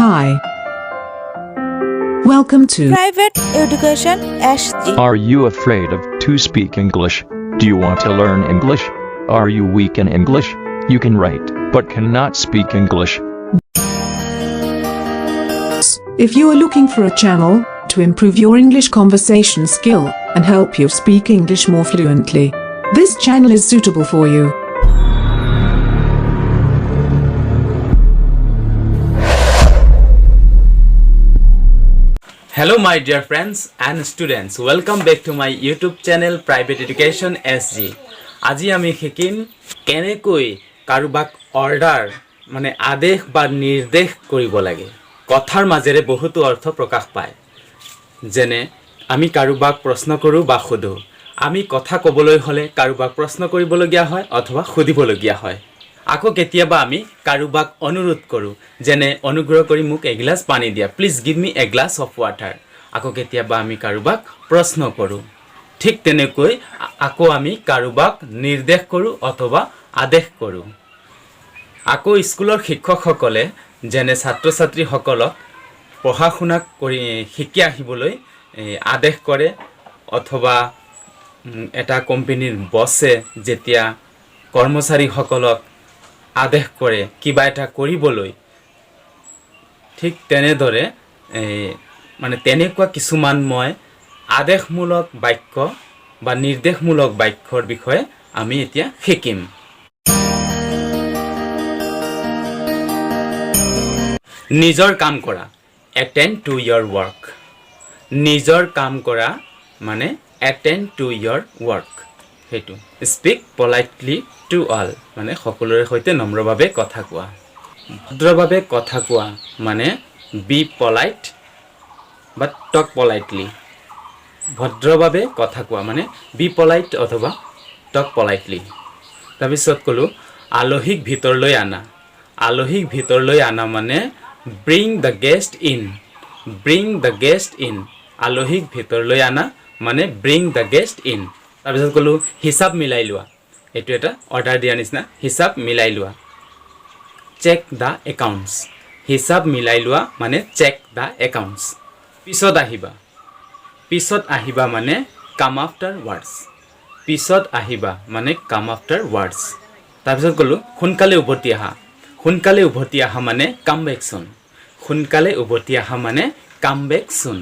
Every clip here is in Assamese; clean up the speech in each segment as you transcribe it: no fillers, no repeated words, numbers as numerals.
Hi. Welcome to Private Education SG. Are you afraid of to speak English? Do you want to learn English? Are you weak in English? You can write, but cannot speak English. If you are looking for a channel to improve your English conversation skill and help you speak English more fluently, this channel is suitable for you. Hello my dear friends and students, welcome back to my YouTube channel Private Education SG. আজি আমি শিকিম কেনেকৈ কাৰোবাক অৰ্ডাৰ মানে আদেশ বা নিৰ্দেশ কৰিব লাগে। কথাৰ মাজেৰে বহুতো অৰ্থ প্ৰকাশ পায়। যেনে আমি কাৰোবাক প্ৰশ্ন কৰো বা সুধো। আমি কথা ক'বলৈ হলে কাৰোবাক প্ৰশ্ন কৰিবলগীয়া হয় অথবা সুধিবলগীয়া হয়। আকৌ কেতিয়াবা আমি কাৰোবাক অনুৰোধ কৰো, যেনে অনুগ্ৰহ কৰি মোক এগিলাস পানী দিয়া, please give me a glass of water. আকৌ কেতিয়াবা আমি কাৰোবাক প্ৰশ্ন কৰো। ঠিক তেনেকৈ আকৌ আমি কাৰোবাক নিৰ্দেশ কৰো অথবা আদেশ কৰো। আকৌ স্কুলৰ শিক্ষকসকলে যেনে ছাত্ৰ-ছাত্ৰীসকলক পঢ়া শুনা কৰি শিকি আহিবলৈ আদেশ কৰে অথবা এটা কোম্পানীৰ বছে যেতিয়া কৰ্মচাৰীসকলক আদেশ কৰে কিবা এটা কৰিবলৈ, ঠিক তেনেদৰে মানে তেনেকুৱা কিছুমান মই আদেশমূলক বাক্য বা নিৰ্দেশমূলক বাক্যৰ বিষয়ে আমি এতিয়া শিকিম। নিজৰ কাম কৰা, attend to your work. নিজৰ কাম কৰা মানে attend to your work. হেতু speak politely to all মানে সকলোৰে সৈতে নম্ৰভাৱে কথা কোৱা। ভদ্ৰভাৱে কথা কোৱা মানে be polite but talk politely. ভদ্ৰভাৱে কথা কোৱা মানে be polite অথবা talk politely. তাৰপিছত কলো আলহীক ভিতৰলৈ আনা। আলহীক ভিতৰলৈ আনা মানে bring the guest in. bring the guest in. আলহীক ভিতৰলৈ আনা মানে bring the guest in. তাৰপিছত কলো হিচাপ মিলাই লোৱা। এটো এটা অৰ্ডাৰ দিয়া নিচিনা, হিচাপ মিলাই লোৱা। চেক দা একাউণ্টছ। হিচাপ মিলাই লোৱা মানে চেক দা একাউণ্টছ। পিছত আহিবা। পিছত আহিবা মানে কাম আফটাৰ ৱাৰ্ডছ। পিছত আহিবা মানে কাম আফটাৰ ৱাৰ্ডছ। তাৰপিছত কলো সোনকালে উভতি আহা। সোনকালে উভতি আহা মানে কাম বেক সুন। সোনকালে উভতি আহা মানে কাম বেক সুন।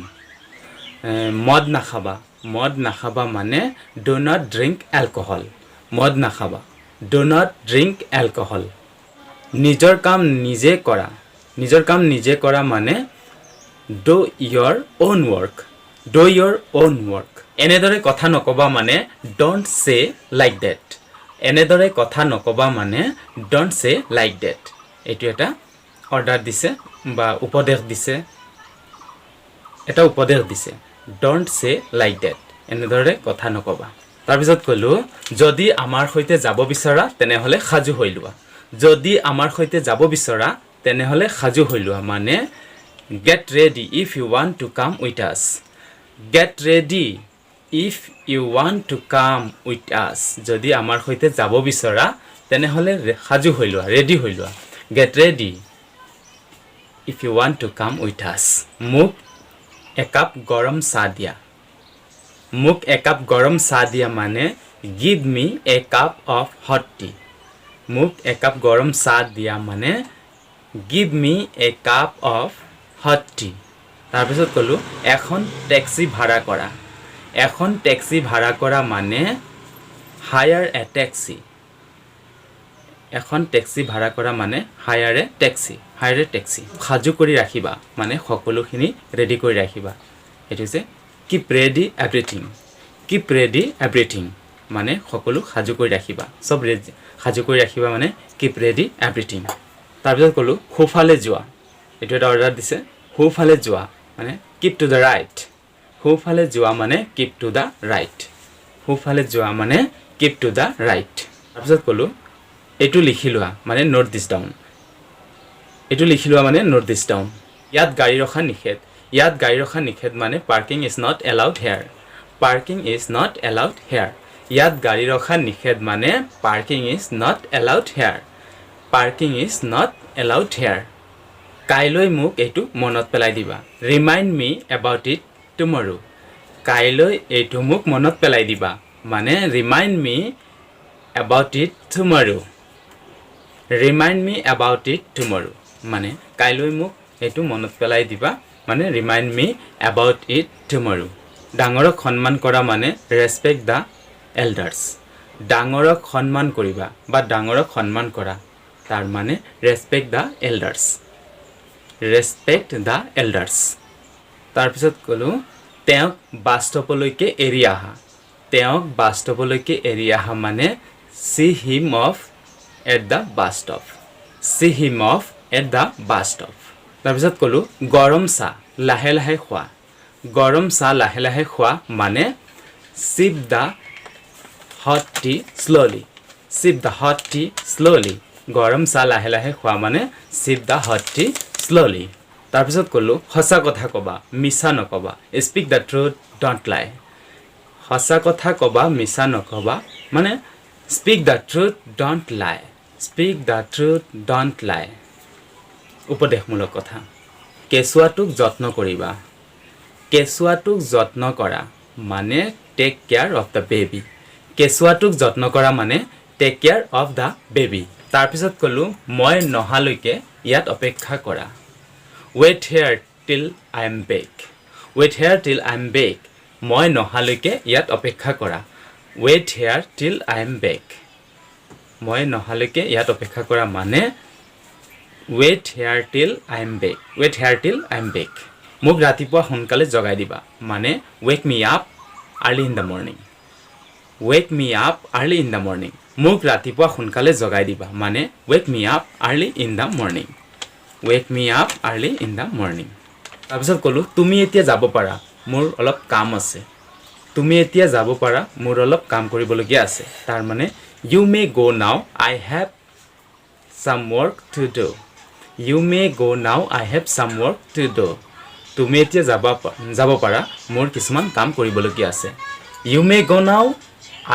মদ নাখাবা। মদ নাখাবা মানে do not drink alcohol. মদ নাখাবা do not drink alcohol. নিজৰ কাম নিজে কৰা। নিজৰ কাম নিজে কৰা মানে do your own work. do your own work. এনেদৰে কথা নকবা মানে don't say like that. এনেদৰে কথা নকবা মানে don't say like that. এটো এটা অৰ্ডাৰ দিছে বা উপদেশ দিছে। এটা উপদেশ দিছে don't say like that. এনেদৰে কথা নকবা। তাৰপিছত কলো যদি আমাৰ সৈতে যাব বিচৰা তেনেহলে সাজু হৈ লোৱা। যদি আমাৰ সৈতে যাব বিচৰা তেনেহলে সাজু হৈ লোৱা মানে get ready if you want to come with us. get ready if you want to come with us. যদি আমাৰ সৈতে যাব বিচৰা তেনেহলে সাজু হৈ লোৱা, ৰেডি হৈ লোৱা। get ready if you want to come with us. মোক একাপ গৰম চাহ দিয়া। মোক একাপ গৰম চাহ দিয়া মানে give me a cup of hot tea. মোক একাপ গৰম চাহ দিয়া মানে give me a cup of hot tea. তাৰপিছত কলো এখন টেক্সি ভাড়া কৰা। এখন টেক্সি ভাড়া কৰা মানে hire a taxi. এখন টেক্সি ভাড়া কৰা মানে hire a taxi. hire a taxi. সাজু কৰি ৰাখিবা মানে সকলোখিনি ৰেডি কৰি ৰাখিবা। এটো হৈছে keep ready everything. keep ready everything মানে সকলো সাজু কৰি ৰাখিবা। সব সাজু কৰি ৰাখিবা মানে keep ready everything. তাৰপিছত কলো সোফালে যোৱা। এটো এটা অৰ্ডাৰ দিছে। সোফালে যোৱা মানে keep to the right. সোফালে যোৱা মানে keep to the right. সোফালে যোৱা মানে keep to the right. তাৰপিছত কলো এটো লিখি লোৱা মানে নোট দিছ ডাউন। এটো লিখি লোৱা মানে নোট দিছ ডাউন। ইয়াত গাড়ী ৰখা নিষেধ। ইয়াত গাড়ী ৰখা নিষেধ মানে parking is not allowed here. parking is not allowed here. ইয়াত গাড়ী ৰখা নিষেধ মানে parking is not allowed here. parking is not allowed here. কাইলৈ মোক এইটো মনত পেলাই দিবা ৰিমাইণ্ড মি এবাউট ইট টুমৰো কাইলৈ এইটো মোক মনত পেলাই দিবা মানে remind me about it টুমৰো remind me about it টুমৰো মানে কাইলৈ মোক এইটো মনত পেলাই দিবা মানে ৰিমাইণ্ড মি এবাউট ইট টুমৰো ডাঙৰক সন্মান কৰা মানে ৰেছপেক্ট দ্য এল্ডাৰ্ছ ডাঙৰক সন্মান কৰিবা বা ডাঙৰক সন্মান কৰা তাৰ মানে respect the elders respect the elders তাৰপিছত ক'লোঁ তেওঁক বাস্তৱলৈকে এৰি আহা তেওঁক বাস্তৱলৈকে এৰি আহা মানে C him of at the bus stop C him of at the bus stop তাৰপিছত ক'লোঁ গৰম চাহ লাহে লাহে খোৱা গৰম চাহ লাহে লাহে খোৱা মানে sip the hot tea slowly sip the hot tea slowly গৰম চাহ লাহে লাহে খোৱা মানে sip the hot tea slowly তাৰপিছত ক'লোঁ সঁচা কথা ক'বা মিছা নক'বা স্পীক দ্য ট্ৰুথ ডণ্ট লাই সঁচা কথা ক'বা মিছা নক'বা মানে স্পীক দ্য ট্ৰুথ ডণ্ট লাই স্পীক দ্য ট্ৰুথ ডণ্ট লাই উপদেশমূলক কথা কেঁচুৱাটোক যত্ন কৰিবা কেঁচুৱাটোক যত্ন কৰা মানে take care of the baby কেঁচুৱাটোক যত্ন কৰা মানে take care of the baby তাৰপিছত ক'লোঁ মই নহালৈকে ইয়াত অপেক্ষা কৰা wait here till I am back wait here till I am back মই নহালৈকে ইয়াত অপেক্ষা কৰা wait here till I am back মই নহালৈকে ইয়াত অপেক্ষা কৰা মানে wait here till I am back wait here till I am back মোক ৰাতিপুৱা সোনকালে জগাই দিবা মানে wake me up early in the morning wake me up early in the morning মোক ৰাতিপুৱা সোনকালে জগাই দিবা মানে wake me up early in the morning wake me up early in the morning তাৰপিছত ক'লোঁ তুমি এতিয়া যাব পাৰা মোৰ অলপ কাম আছে তুমি এতিয়া যাব পাৰা মোৰ অলপ কাম কৰিবলগীয়া আছে তাৰ মানে U may go' now I have some work to do you may go' now I have some work to do তুমি এতিয়া যাব পাৰা মোৰ কিছুমান কাম কৰিবলগীয়া আছে U may go' now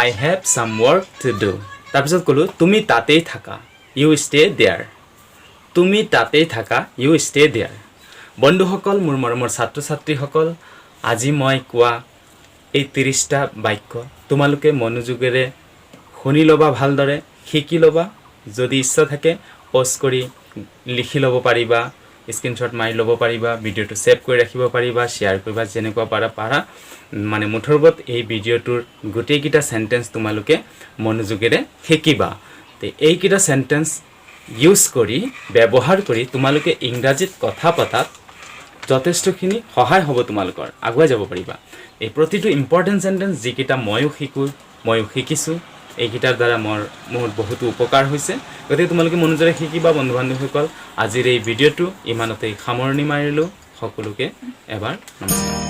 I have some work to do তাৰপিছত ক'লোঁ তুমি তাতেই থাকা ইউ ষ্টে দেয়াৰ তুমি তাতেই থাকা ইউ ষ্টে দেয়াৰ বন্ধুসকল মোৰ মৰমৰ ছাত্ৰ ছাত্ৰীসকল আজি মই কোৱা এই 30টা বাক্য তোমালোকে মনোযোগেৰে শুনি ল'বা ভালদৰে শিকি ল'বা যদি ইচ্ছা থাকে পষ্ট কৰি লিখি ল'ব পাৰিবা স্ক্ৰীনশ্বট মাৰি ল'ব পাৰিবা ভিডিঅ'টো ছেভ কৰি ৰাখিব পাৰিবা শ্বেয়াৰ কৰিবা যেনেকুৱা পাৰা মানে মুঠৰ এই ভিডিঅ'টোৰ গোটেইকেইটা চেণ্টেন্স তোমালোকে মনোযোগেৰে শিকিবা তে এইকেইটা চেণ্টেন্স ইউজ কৰি ব্যৱহাৰ কৰি তোমালোকে ইংৰাজীত কথা পতাত যথেষ্টখিনি সহায় হ'ব তোমালোকৰ আগুৱাই যাব পাৰিবা এই প্ৰতিটো ইম্পৰ্টেণ্ট চেণ্টেন্স যিকেইটা ময়ো শিকিছোঁ এইকেইটাৰ দ্বাৰা মোৰ বহুতো উপকাৰ হৈছে গতিকে তোমালোকে মনোযোগেৰে শিকিবা বন্ধু বান্ধৱীসকল আজিৰ এই ভিডিঅ'টো ইমানতেই সামৰণি মাৰিলোঁ সকলোকে এবাৰ নমস্কাৰ